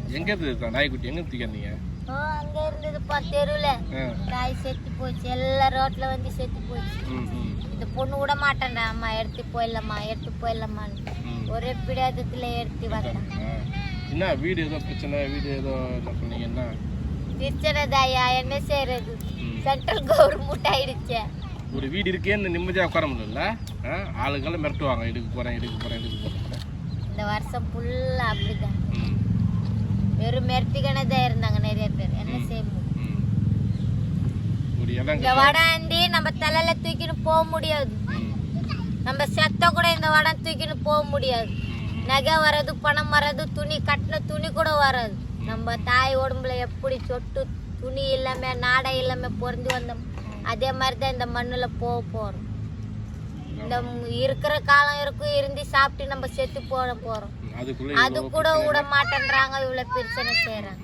தானே. எங்க இருந்து நாய்க்குட்டி எங்க தூக்கினீங்க? அங்க இருந்ததுப்பா தெருவுல. நாய் செத்து போச்சு, எல்லா ரோட்ல வந்து செத்து போச்சு. இந்த பொண்ணு விட மாட்டேன்டா, அம்மா எடுத்து போயிடலாமான்னு ஒரே பிடியாதத்துல எடுத்து வந்தேன். என்ன வீடு ஏதோ பிரச்சனை, வீடு ஏதோ சொன்னீங்க, என்ன பிரச்சனை தாயா, என்ன செய்யறது, சென்ட்ரல் கவர்மெண்ட் ஆயிடுச்சு. ஒரு வீடு இருக்கேன்னு நிம்மதியாக உட்கார முடியல, ஆளுக்கெல்லாம் மிரட்டுவாங்க, எடுக்க போறேன். இந்த வருஷம் ஃபுல்லா அப்படிதான் வெறும் மிரட்டிக்கணதான் இருந்தாங்க நிறைய பேர். என்ன செய்ய முடியும்? இந்த வடாந்தி நம்ம தலையில தூக்கின்னு போக முடியாது, நம்ம செத்த கூட இந்த வடம் தூக்கின்னு போக முடியாது. நகை வராது, பணம் வராது, துணி கட்டின துணி கூட வராது. நம்ம தாய் உடம்புல எப்படி சொட்டு துணி இல்லாம நாடை இல்லாம பொருந்தி வந்தோம், அதே மாதிரிதான் இந்த மண்ணுல போக போறோம். இந்த இருக்கிற காலம் இருக்கும், இருந்து சாப்பிட்டு நம்ம செத்து போட போறோம். அது கூட விட மாட்டேன்றாங்க, இவ்வளவு பிரச்சனை செய்யறாங்க.